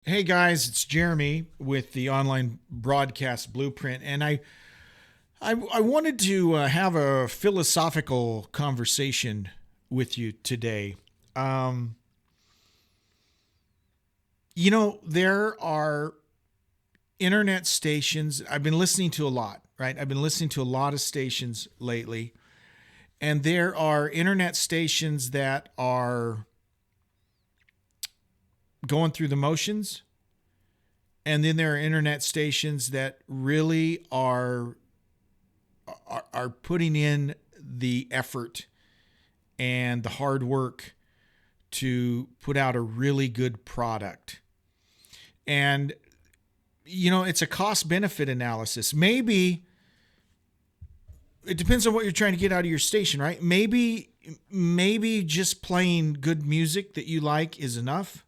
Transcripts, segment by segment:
Hey guys, it's Jeremy with the online broadcast blueprint, and I wanted to have a philosophical conversation with you today. Um, there are internet stations. I've been listening to a lot, right? I've been listening to a lot of stations lately, and there are internet stations that are going through the motions, and then there are internet stations that really are putting in the effort and the hard work to put out a really good product. And it's a cost benefit analysis. Maybe it depends on what you're trying to get out of your station, right? Maybe just playing good music that you like is enough.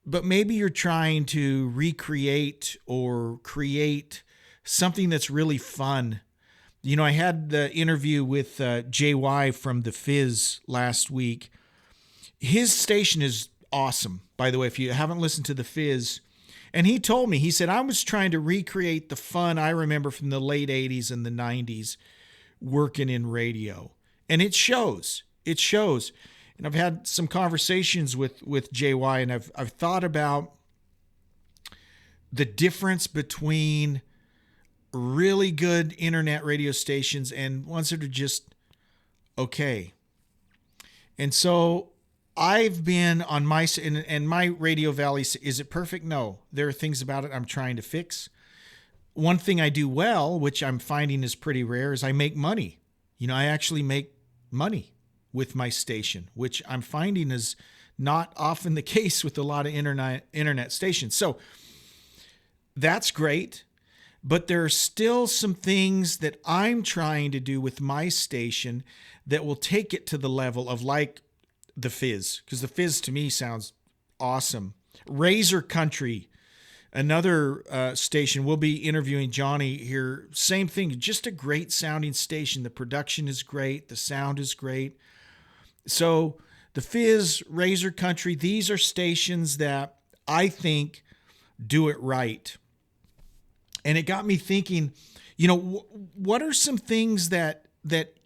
But maybe you're trying to recreate or create something that's really fun. I had the interview with JY from The Fizz last week. His station is awesome, by the way, if you haven't listened to The Fizz. And he told me, he said, I was trying to recreate the fun I remember from the late 80s and the 90s working in radio. And it shows. It shows. And I've had some conversations with JY, and I've thought about the difference between really good internet radio stations and ones that are just okay. And so I've been on my, and my Radio Valley, is it perfect? No. There are things about it I'm trying to fix. One thing I do well, which I'm finding is pretty rare, is I make money. I actually make money with my station, which I'm finding is not often the case with a lot of internet stations. So that's great. But there are still some things that I'm trying to do with my station that will take it to the level of like The Fizz, because The Fizz to me sounds awesome. Razor Country, another station. We'll be interviewing Johnny here. Same thing, just a great sounding station. The production is great. The sound is great. So The Fizz, Razor Country, these are stations that I think do it right. And it got me thinking, what are some things that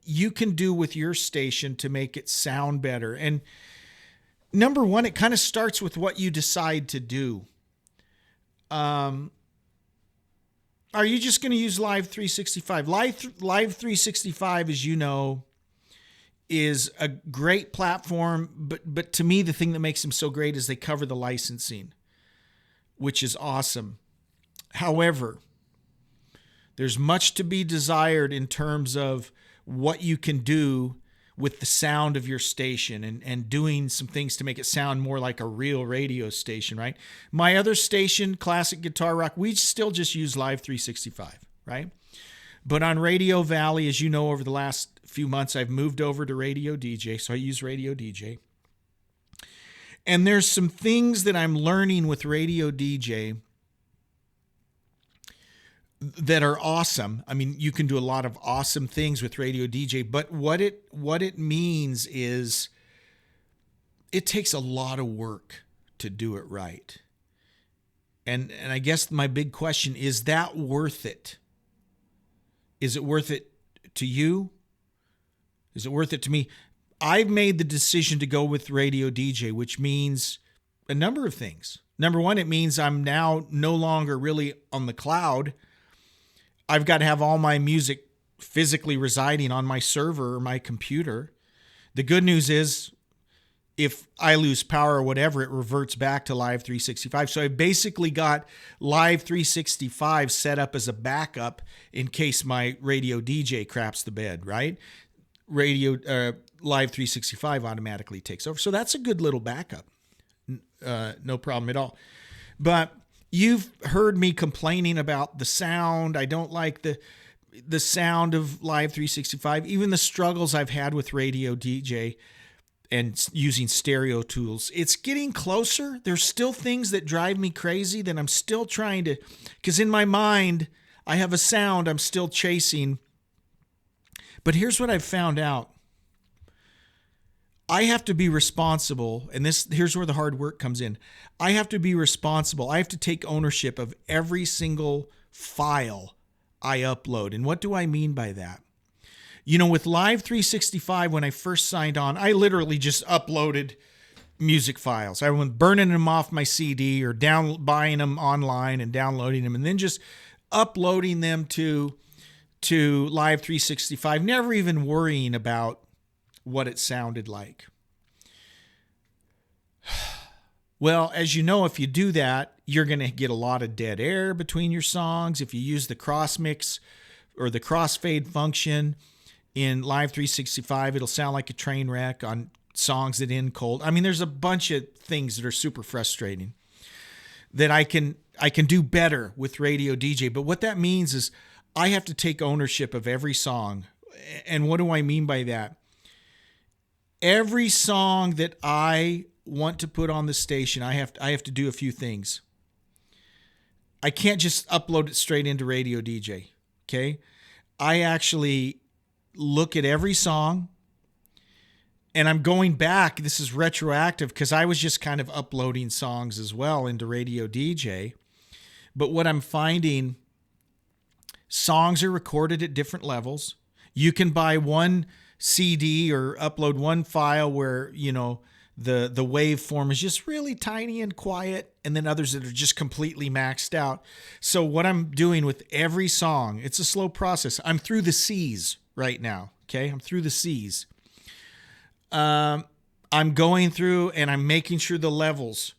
you can do with your station to make it sound better? And number one, it kind of starts with what you decide to do. Are you just going to use Live 365? Live 365, as you know, is a great platform, but to me, the thing that makes them so great is they cover the licensing, which is awesome. However, there's much to be desired in terms of what you can do with the sound of your station and doing some things to make it sound more like a real radio station, right? My other station, Classic Guitar Rock, we still just use Live 365, right? But on Radio Valley, as you know, over the last few months, I've moved over to Radio DJ, so I use Radio DJ. And there's some things that I'm learning with Radio DJ that are awesome. I mean, you can do a lot of awesome things with Radio DJ, but what it means is it takes a lot of work to do it right. And I guess my big question is that worth it? Is it worth it to you? Is it worth it to me? I've made the decision to go with Radio DJ, which means a number of things. Number one, it means I'm now no longer really on the cloud. I've got to have all my music physically residing on my server or my computer. The good news is if I lose power or whatever, it reverts back to Live 365. So I basically got Live 365 set up as a backup in case my Radio DJ craps the bed, right? Live 365 automatically takes over. So that's a good little backup. No problem at all. But you've heard me complaining about the sound. I don't like the sound of Live 365, even the struggles I've had with Radio DJ and using stereo tools. It's getting closer. There's still things that drive me crazy that I'm still trying to, because in my mind, I have a sound I'm still chasing. But here's what I've found out. I have to be responsible, and here's where the hard work comes in. I have to be responsible. I have to take ownership of every single file I upload. And what do I mean by that? With Live 365, when I first signed on, I literally just uploaded music files. I was burning them off my CD or buying them online and downloading them, and then just uploading them to Live 365, never even worrying about what it sounded like. Well, as you know, if you do that, you're going to get a lot of dead air between your songs. If you use the cross mix or the crossfade function in Live 365, it'll sound like a train wreck on songs that end cold. I mean, there's a bunch of things that are super frustrating that I can do better with Radio DJ. But what that means is I have to take ownership of every song. And what do I mean by that? Every song that I want to put on the station, I have to do a few things. I can't just upload it straight into Radio DJ, okay? I actually look at every song, and I'm going back. This is retroactive because I was just kind of uploading songs as well into Radio DJ. But what I'm finding, songs are recorded at different levels. You can buy one CD or upload one file where, the waveform is just really tiny and quiet, and then others that are just completely maxed out. So what I'm doing with every song, it's a slow process. I'm through the C's right now, okay? I'm through the C's. I'm going through and I'm making sure the levels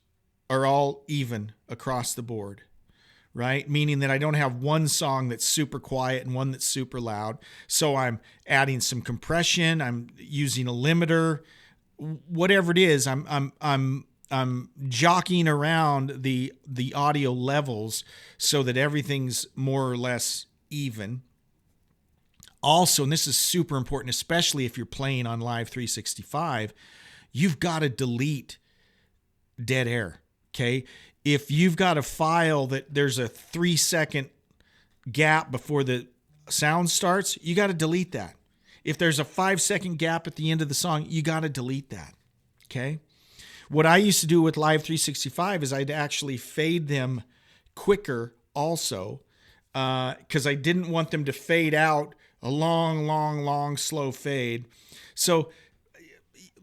are all even across the board, right? Meaning that I don't have one song that's super quiet and one that's super loud. So I'm adding some compression. I'm using a limiter. Whatever it is, I'm jockeying around the audio levels so that everything's more or less even. Also, and this is super important, especially if you're playing on Live 365, you've got to delete dead air, okay? If you've got a file that there's a 3-second gap before the sound starts, you got to delete that. If there's a 5-second gap at the end of the song, you got to delete that, okay? What I used to do with Live 365 is I'd actually fade them quicker also, because I didn't want them to fade out a long, slow fade. So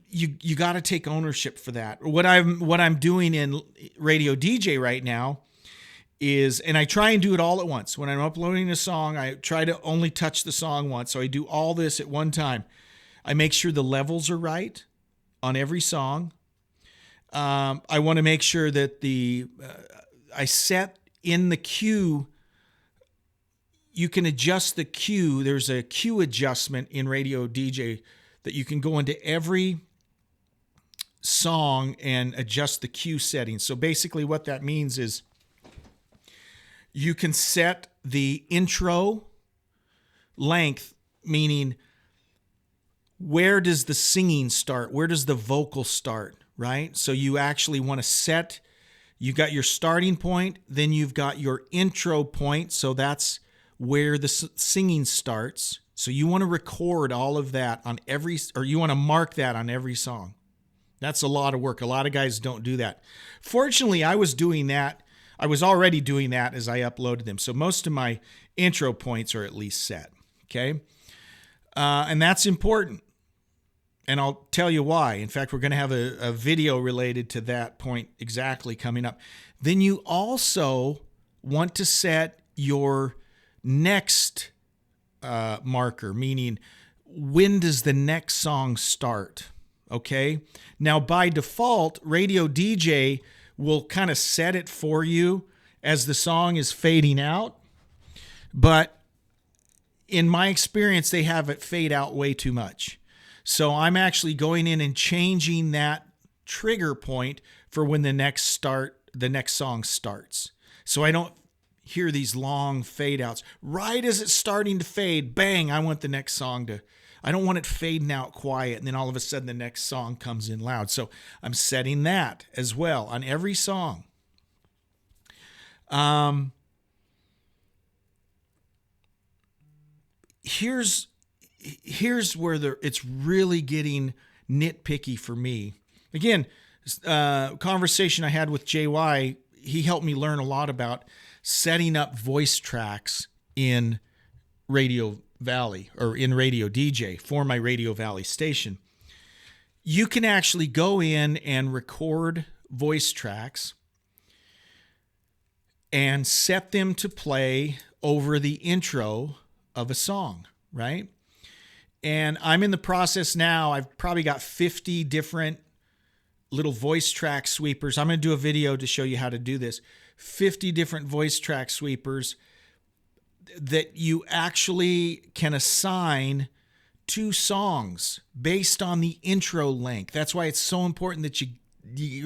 you got to take ownership for that. What I'm doing in Radio DJ right now is, and I try and do it all at once. When I'm uploading a song, I try to only touch the song once. So I do all this at one time. I make sure the levels are right on every song. I want to make sure that I set in the cue. You can adjust the cue. There's a cue adjustment in Radio DJ that you can go into every song and adjust the cue settings. So basically what that means is you can set the intro length, meaning where does the singing start? Where does the vocal start, right? So you actually want to set, you got your starting point, then you've got your intro point. So that's where the singing starts. So you want to record all of that on you want to mark that on every song. That's a lot of work. A lot of guys don't do that. Fortunately, I was doing that. I was already doing that as I uploaded them. So most of my intro points are at least set. Okay. And that's important. And I'll tell you why. In fact, we're going to have a video related to that point exactly coming up. Then you also want to set your next marker, meaning when does the next song start? Okay. Now, by default, Radio DJ will kind of set it for you as the song is fading out. But in my experience, they have it fade out way too much. So I'm actually going in and changing that trigger point for when the next song starts. So I don't hear these long fade outs. Right as it's starting to fade, bang, I want the next song I don't want it fading out quiet and then all of a sudden the next song comes in loud. So I'm setting that as well on every song. Here's where it's really getting nitpicky for me. Again, conversation I had with JY, he helped me learn a lot about setting up voice tracks in Radio Valley or in Radio DJ for my Radio Valley station. You can actually go in and record voice tracks and set them to play over the intro of a song, right? And I'm in the process now. I've probably got 50 different little voice track sweepers. I'm going to do a video to show you how to do this. 50 different voice track sweepers that you actually can assign to songs based on the intro length. That's why it's so important that you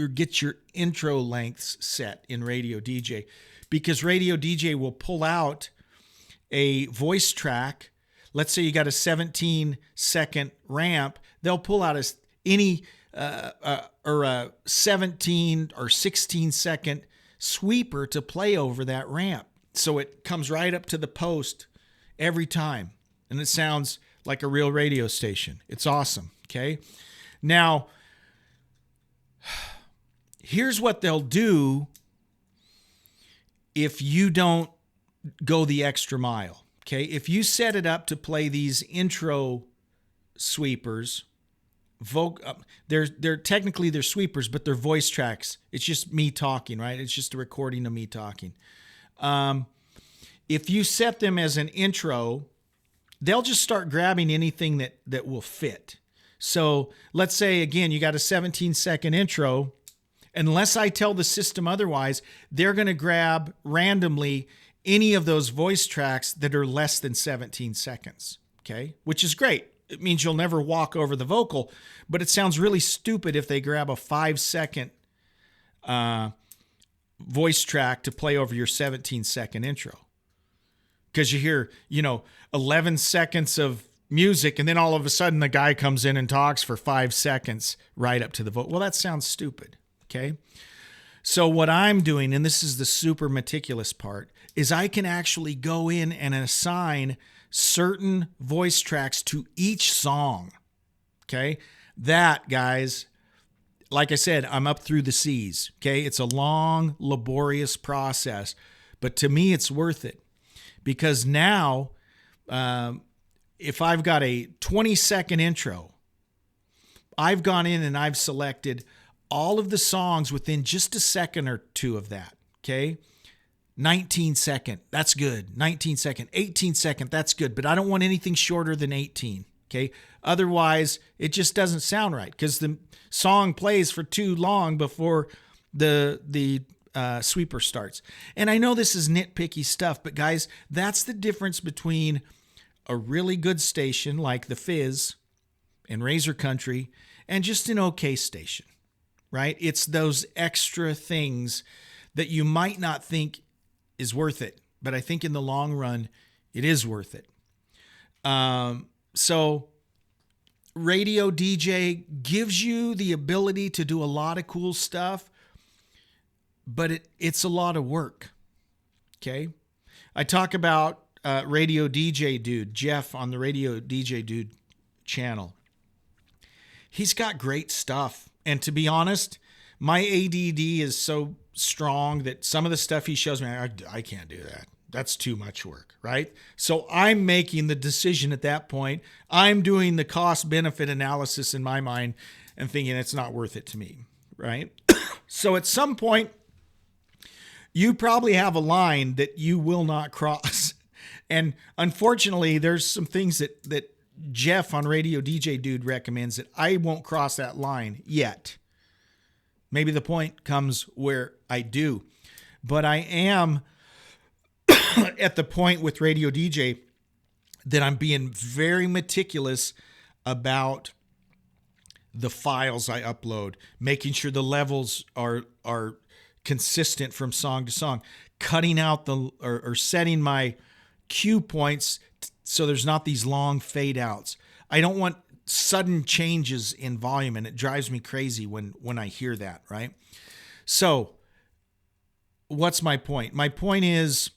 get your intro lengths set in Radio DJ, because Radio DJ will pull out a voice track. Let's say you got a 17-second ramp. They'll pull out a 17 or 16-second sweeper to play over that ramp. So it comes right up to the post every time. And it sounds like a real radio station. It's awesome, okay? Now, here's what they'll do if you don't go the extra mile, okay? If you set it up to play these intro sweepers, they're technically they're sweepers, but they're voice tracks. It's just me talking, right? It's just a recording of me talking. If you set them as an intro, they'll just start grabbing anything that will fit. So let's say, again, you got a 17-second intro. Unless I tell the system otherwise, they're going to grab randomly any of those voice tracks that are less than 17 seconds, okay? Which is great. It means you'll never walk over the vocal, but it sounds really stupid if they grab a 5-second voice track to play over your 17-second intro. Because you hear, 11 seconds of music, and then all of a sudden the guy comes in and talks for 5 seconds right up to the vocal. Well, that sounds stupid, okay? So what I'm doing, and this is the super meticulous part, is I can actually go in and assign certain voice tracks to each song, okay? That, guys, like I said, I'm up through the C's, okay? It's a long, laborious process, but to me, it's worth it. Because now, if I've got a 20-second intro, I've gone in and I've selected all of the songs within just a second or two of that, okay? 19-second, that's good. 19-second, 18-second, that's good. But I don't want anything shorter than 18, okay? Otherwise, it just doesn't sound right because the song plays for too long before the sweeper starts. And I know this is nitpicky stuff, but guys, that's the difference between a really good station like the Fizz and Razor Country and just an okay station, right? It's those extra things that you might not think is worth it, but I think in the long run, it is worth it. So Radio DJ gives you the ability to do a lot of cool stuff, but it's a lot of work, okay? I talk about Radio DJ Dude, Jeff on the Radio DJ Dude channel. He's got great stuff. And to be honest, my ADD is so strong that some of the stuff he shows me, I can't do that. That's too much work, right? So I'm making the decision at that point. I'm doing the cost-benefit analysis in my mind and thinking it's not worth it to me, right? So at some point, you probably have a line that you will not cross. And unfortunately, there's some things that Jeff on Radio DJ Dude recommends that I won't cross that line yet. Maybe the point comes where I do. But I am at the point with Radio DJ that I'm being very meticulous about the files I upload, making sure the levels are consistent from song to song, cutting out or setting my cue points so there's not these long fade outs. I don't want sudden changes in volume, and it drives me crazy when I hear that, right? So what's my point? My point is,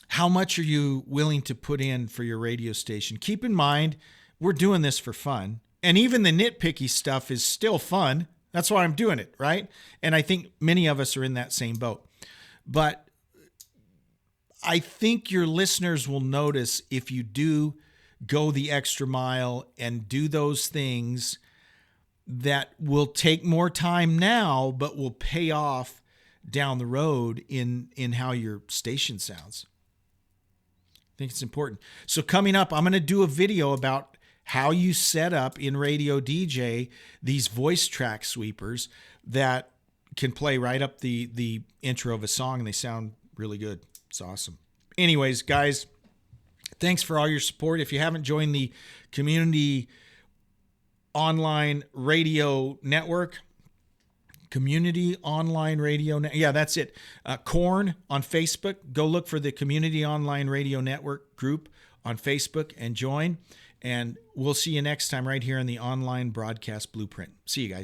how much are you willing to put in for your radio station? Keep in mind, we're doing this for fun. And even the nitpicky stuff is still fun. That's why I'm doing it, right? And I think many of us are in that same boat. But I think your listeners will notice if you do go the extra mile and do those things that will take more time now, but will pay off down the road in how your station sounds. I think it's important. So coming up, I'm going to do a video about how you set up in Radio DJ these voice track sweepers that can play right up the intro of a song, and they sound really good. It's awesome. Anyways, guys, thanks for all your support. If you haven't joined the Community Online Radio Network, Community Online Radio yeah, that's it. Corn on Facebook. Go look for the Community Online Radio Network group on Facebook and join. And we'll see you next time right here on the Online Broadcast Blueprint. See you guys.